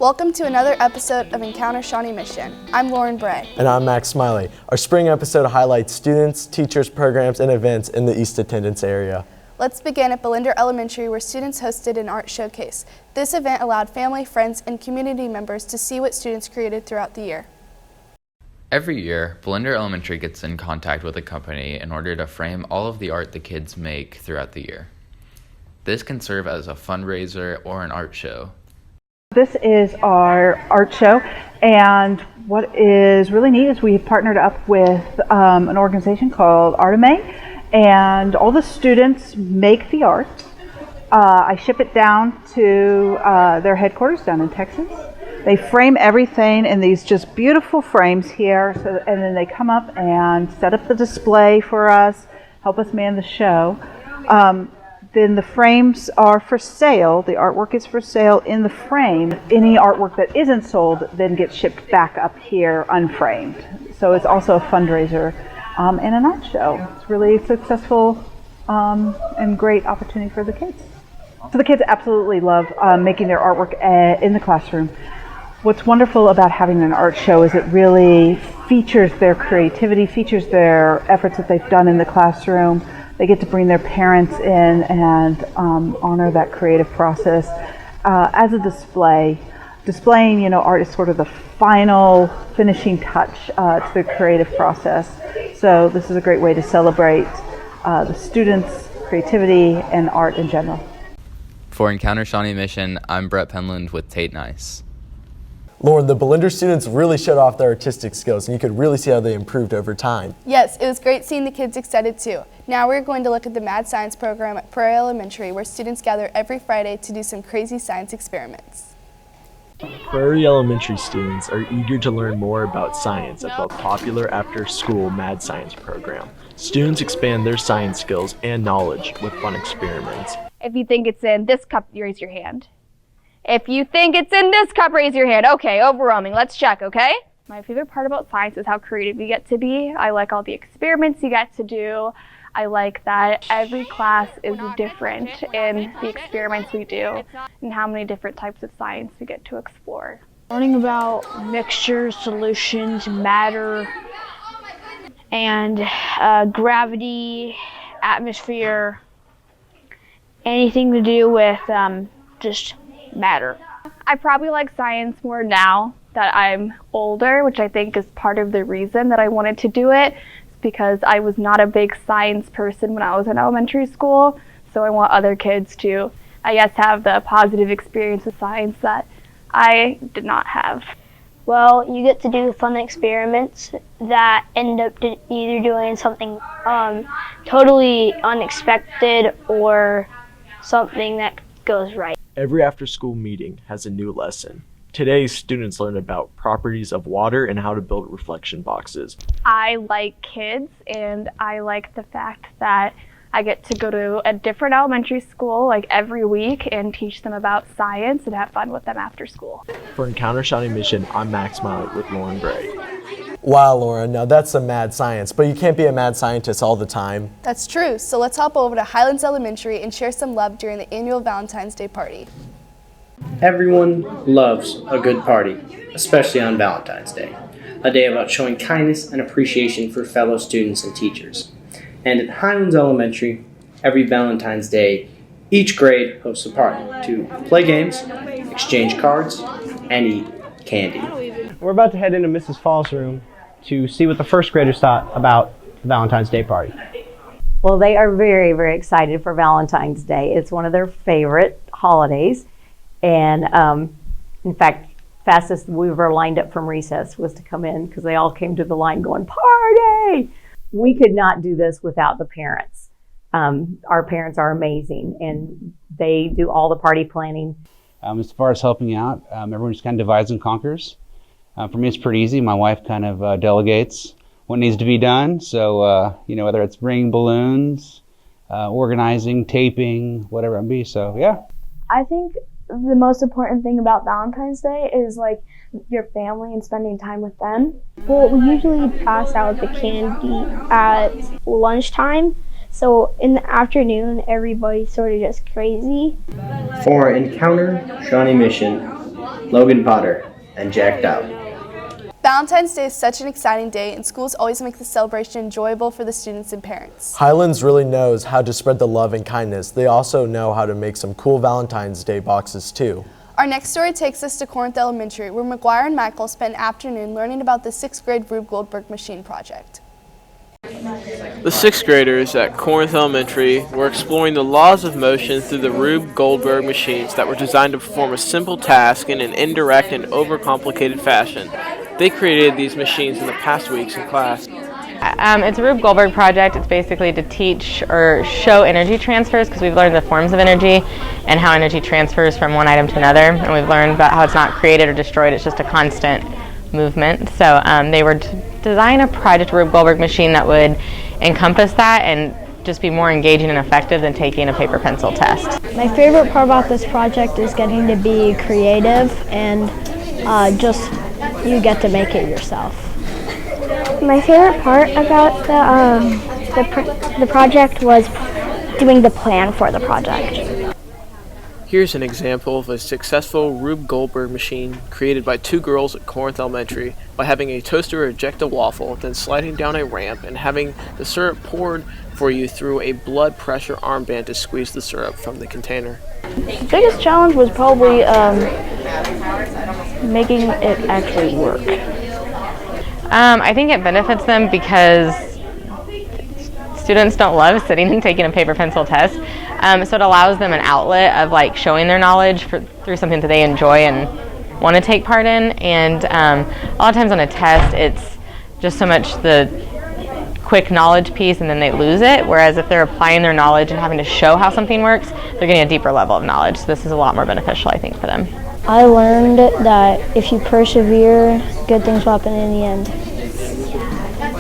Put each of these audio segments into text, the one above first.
Welcome to another episode of Encounter Shawnee Mission. I'm Lauren Bray. And I'm Max Smiley. Our spring episode highlights students, teachers, programs, and events in the East Attendance area. Let's begin at Belinda Elementary, where students hosted an art showcase. This event allowed family, friends, and community members to see what students created throughout the year. Every year, Belinda Elementary gets in contact with a company in order to frame all of the art the kids make throughout the year. This can serve as a fundraiser or an art show. This is our art show, and what is really neat is we partnered up with an organization called Artime, and all the students make the art. I ship it down to their headquarters down in Texas. They frame everything in these just beautiful frames here, and then they come up and set up the display for us, help us man the show. Then the frames are for sale. The artwork is for sale in the frame. Any artwork that isn't sold then gets shipped back up here unframed. So it's also a fundraiser and an art show. It's really successful and great opportunity for the kids. So the kids absolutely love making their artwork in the classroom. What's wonderful about having an art show is it really features their creativity, features their efforts that they've done in the classroom. They get to bring their parents in and honor that creative process as a display. Displaying, art is sort of the final finishing touch to the creative process. So this is a great way to celebrate the students' creativity and art in general. For Encounter Shawnee Mission, I'm Brett Penland with Tate Nice. Lauren, the Belinda students really showed off their artistic skills, and you could really see how they improved over time. Yes, it was great seeing the kids excited too. Now we're going to look at the Mad Science program at Prairie Elementary, where students gather every Friday to do some crazy science experiments. Prairie Elementary students are eager to learn more about science at the popular after-school Mad Science program. Students expand their science skills and knowledge with fun experiments. If you think it's in this cup, raise your hand. If you think it's in this cup, raise your hand. Okay, overwhelming. Let's check, okay? My favorite part about science is how creative you get to be. I like all the experiments you get to do. I like that every class is different in the experiments we do and how many different types of science we get to explore. Learning about mixtures, solutions, matter, and gravity, atmosphere, anything to do with just matter. I probably like science more now that I'm older, which I think is part of the reason that I wanted to do it, because I was not a big science person when I was in elementary school, so I want other kids to, have the positive experience with science that I did not have. Well, you get to do fun experiments that end up either doing something totally unexpected or something that goes right. Every after-school meeting has a new lesson. Today, students learn about properties of water and how to build reflection boxes. I like kids, and I like the fact that I get to go to a different elementary school every week and teach them about science and have fun with them after school. For Encounter Shawnee Mission, I'm Max Smiley with Lauren Bray. Wow, Lauren, now that's some mad science, but you can't be a mad scientist all the time. That's true, so let's hop over to Highlands Elementary and share some love during the annual Valentine's Day party. Everyone loves a good party, especially on Valentine's Day, a day about showing kindness and appreciation for fellow students and teachers. And at Highlands Elementary, every Valentine's Day, each grade hosts a party to play games, exchange cards, and eat candy. We're about to head into Mrs. Fall's room to see what the first graders thought about the Valentine's Day party. Well, they are very, very excited for Valentine's Day. It's one of their favorite holidays. And in fact, fastest we were lined up from recess was to come in because they all came to the line going, party! We could not do this without the parents. Our parents are amazing and they do all the party planning. As far as helping out, everyone just kind of divides and conquers. For me, it's pretty easy. My wife kind of delegates what needs to be done. So, whether it's bringing balloons, organizing, taping, whatever it may be. So, yeah. I think the most important thing about Valentine's Day is your family and spending time with them. Well, we usually pass out the candy at lunchtime. So in the afternoon, everybody's sort of just crazy. For Encounter Shawnee Mission, Logan Potter, and Jack Dowd. Valentine's Day is such an exciting day, and schools always make the celebration enjoyable for the students and parents. Highlands really knows how to spread the love and kindness. They also know how to make some cool Valentine's Day boxes too. Our next story takes us to Corinth Elementary, where McGuire and Michael spent an afternoon learning about the 6th grade Rube Goldberg machine project. The 6th graders at Corinth Elementary were exploring the laws of motion through the Rube Goldberg machines that were designed to perform a simple task in an indirect and overcomplicated fashion. They created these machines in the past weeks in class. It's a Rube Goldberg project. It's basically to teach or show energy transfers, because we've learned the forms of energy and how energy transfers from one item to another, and we've learned about how it's not created or destroyed, it's just a constant movement. So they were to design a project, Rube Goldberg machine, that would encompass that and just be more engaging and effective than taking a paper pencil test. My favorite part about this project is getting to be creative and just you get to make it yourself. My favorite part about the project was doing the plan for the project. Here's an example of a successful Rube Goldberg machine created by 2 girls at Corinth Elementary by having a toaster eject a waffle, then sliding down a ramp and having the syrup poured for you through a blood pressure armband to squeeze the syrup from the container. The biggest challenge was probably making it actually work. I think it benefits them because students don't love sitting and taking a paper pencil test, so it allows them an outlet of like showing their knowledge through something that they enjoy and want to take part in. And a lot of times on a test, it's just so much the quick knowledge piece and then they lose it, whereas if they're applying their knowledge and having to show how something works, they're getting a deeper level of knowledge. So this is a lot more beneficial, I think, for them. I learned that if you persevere, good things will happen in the end.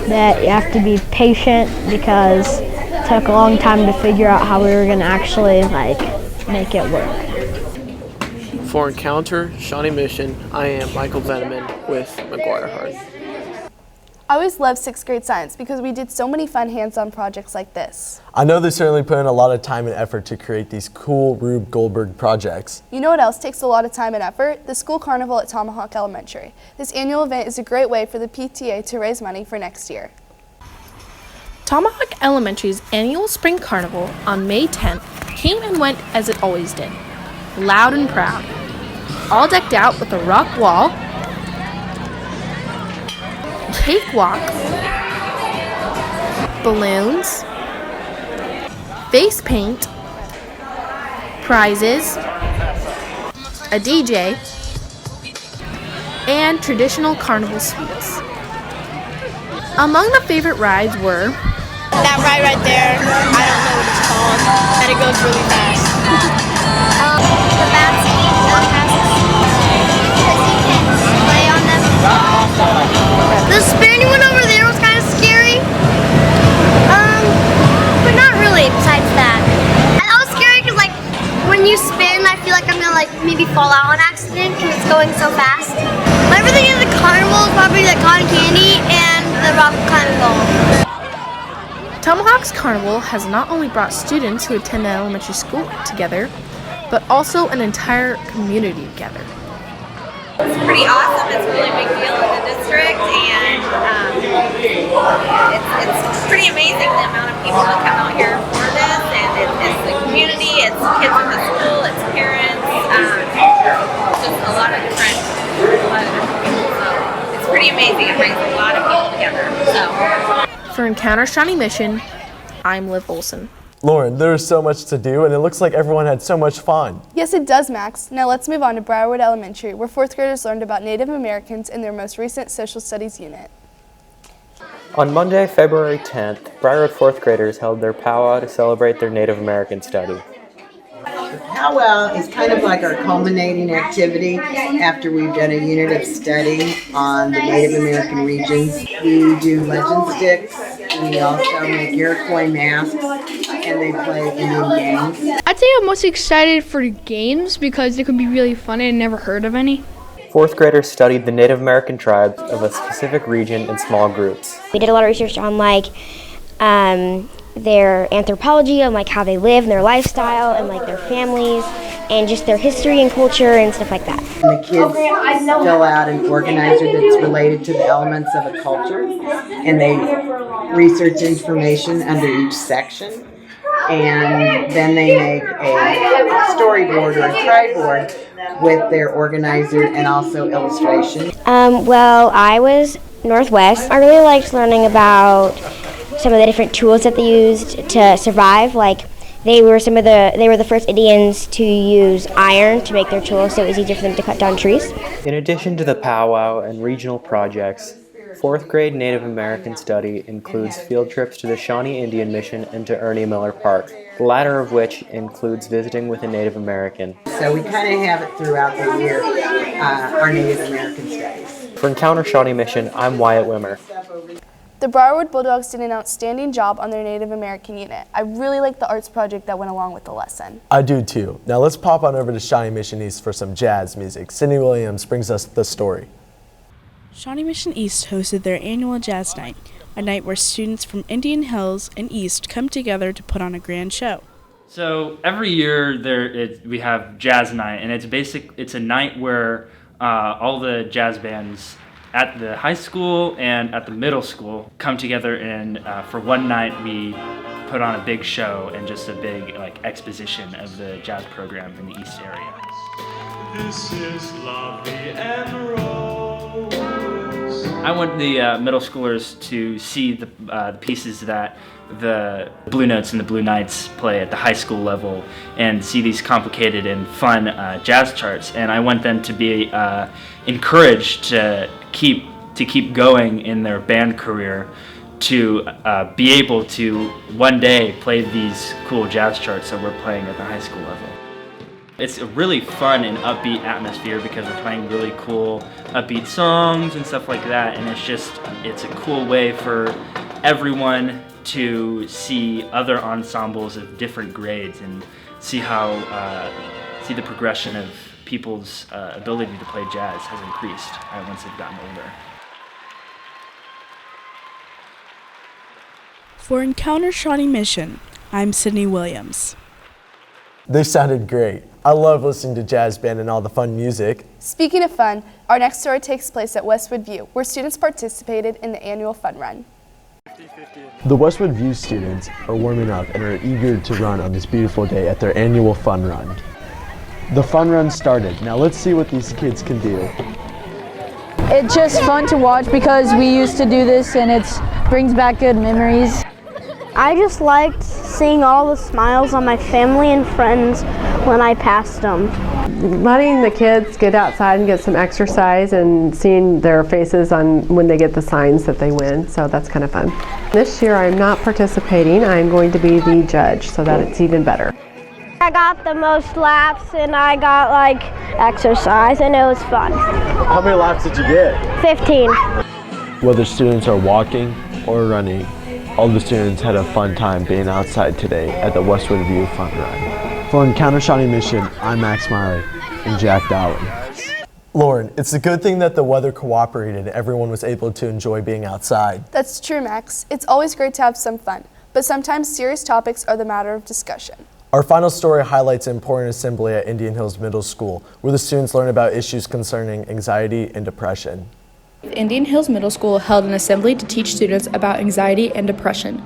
That you have to be patient because it took a long time to figure out how we were going to actually make it work. For Encounter Shawnee Mission, I am Michael Veneman with McGuire Hart. I always loved 6th grade science because we did so many fun hands-on projects like this. I know they certainly put in a lot of time and effort to create these cool Rube Goldberg projects. You know what else takes a lot of time and effort? The school carnival at Tomahawk Elementary. This annual event is a great way for the PTA to raise money for next year. Tomahawk Elementary's annual spring carnival on May 10th came and went as it always did, loud and proud. All decked out with a rock wall, cakewalk, balloons, face paint, prizes, a DJ, and traditional carnival sweets. Among the favorite rides were that ride right there, I don't know what it's called, and it goes really fast. The basket passes because you can play on them. The spinning one over there was kind of scary, but not really besides that. And that was scary because like when you spin, I feel like I'm gonna maybe fall out on accident because it's going so fast. My favorite thing in the carnival is probably the cotton candy and the rock climbing ball. Tomahawk's Carnival has not only brought students who attend the elementary school together, but also an entire community together. It's pretty awesome. It's a really big deal in the district, and it's pretty amazing the amount of people that come out here for this, and it's the community, it's kids in the school, it's parents, just a lot of different people, so it's pretty amazing. It brings a lot of people together. For Encounter Shawnee Mission, I'm Liv Olson. Lauren, there is so much to do, and it looks like everyone had so much fun. Yes, it does, Max. Now let's move on to Briarwood Elementary, where 4th graders learned about Native Americans in their most recent social studies unit. On Monday, February 10th, Briarwood 4th graders held their powwow to celebrate their Native American study. The powwow is kind of like our culminating activity after we've done a unit of study on the Native American regions. We do legend sticks, we also make Iroquois masks, and they play Indian games. I'd say I'm most excited for the games because they could be really fun. I never heard of any. 4th graders studied the Native American tribes of a specific region in small groups. We did a lot of research on their anthropology, on how they live and their lifestyle and their families, and just their history and culture and stuff like that. And the kids fill out an organizer that's related to the elements of a culture, and they research information under each section, and then they make a storyboard or a triboard with their organizer and also illustration. Well, I was Northwest. I really liked learning about some of the different tools that they used to survive. Like they were the first Indians to use iron to make their tools, so it was easier for them to cut down trees. In addition to the powwow and regional projects, 4th grade Native American study includes field trips to the Shawnee Indian Mission and to Ernie Miller Park, the latter of which includes visiting with a Native American. So we kind of have it throughout the year, our Native American studies. For Encounter Shawnee Mission, I'm Wyatt Wimmer. The Briarwood Bulldogs did an outstanding job on their Native American unit. I really liked the arts project that went along with the lesson. I do too. Now let's pop on over to Shawnee Mission East for some jazz music. Sydney Williams brings us the story. Shawnee Mission East hosted their annual jazz night, a night where students from Indian Hills and East come together to put on a grand show. So every year we have jazz night, and it's a night where all the jazz bands at the high school and at the middle school come together, and for one night we put on a big show and just a big exposition of the jazz program in the East area. This is lovely and rose. I want the middle schoolers to see the pieces that the Blue Notes and the Blue Knights play at the high school level and see these complicated and fun jazz charts, and I want them to be encouraged to keep going in their band career, to be able to one day play these cool jazz charts that we're playing at the high school level. It's a really fun and upbeat atmosphere because we're playing really cool upbeat songs and stuff like that, and it's a cool way for everyone to see other ensembles of different grades and see the progression of people's ability to play jazz has increased once they've gotten older. For Encounter Shawnee Mission, I'm Sydney Williams. They sounded great. I love listening to jazz band and all the fun music. Speaking of fun, our next story takes place at Westwood View, where students participated in the annual Fun Run. The Westwood View students are warming up and are eager to run on this beautiful day at their annual Fun Run. The Fun Run started. Now let's see what these kids can do. It's just fun to watch because we used to do this and it brings back good memories. I just liked seeing all the smiles on my family and friends when I passed them. Letting the kids get outside and get some exercise and seeing their faces on when they get the signs that they win, so that's kind of fun. This year I'm not participating, I'm going to be the judge, so that it's even better. I got the most laps and I got exercise and it was fun. How many laps did you get? 15. Whether students are walking or running, all the students had a fun time being outside today at the Westwood View Fun Run. For Encounter Shawnee Mission, I'm Max Miley and Jack Dowling. Lauren, it's a good thing that the weather cooperated and everyone was able to enjoy being outside. That's true, Max. It's always great to have some fun, but sometimes serious topics are the matter of discussion. Our final story highlights an important assembly at Indian Hills Middle School, where the students learn about issues concerning anxiety and depression. Indian Hills Middle School held an assembly to teach students about anxiety and depression,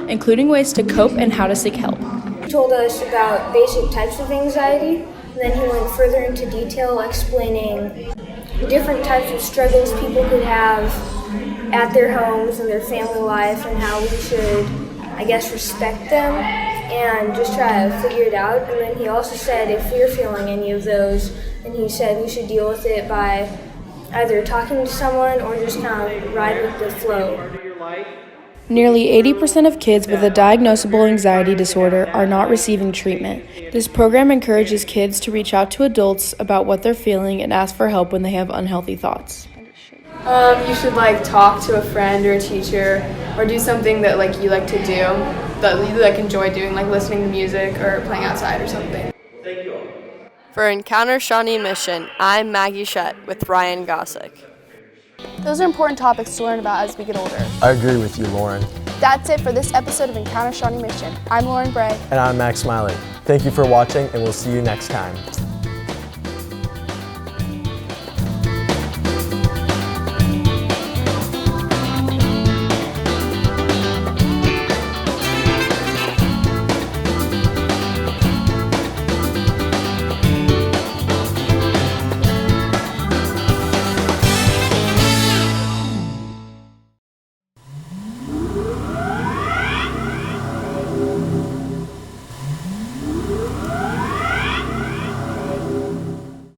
including ways to cope and how to seek help. He told us about basic types of anxiety, and then he went further into detail explaining different types of struggles people could have at their homes and their family life and how we should, respect them and just try to figure it out. And then he also said if we're feeling any of those, and he said we should deal with it by either talking to someone or just kind of ride with the flow. Nearly 80% of kids with a diagnosable anxiety disorder are not receiving treatment. This program encourages kids to reach out to adults about what they're feeling and ask for help when they have unhealthy thoughts. You should talk to a friend or a teacher or do something that you like to do, that you enjoy doing, like listening to music or playing outside or something. Thank you all. For Encounter Shawnee Mission, I'm Maggie Shutt with Ryan Gossick. Those are important topics to learn about as we get older. I agree with you, Lauren. That's it for this episode of Encounter Shawnee Mission. I'm Lauren Bray. And I'm Max Smiley. Thank you for watching, and we'll see you next time.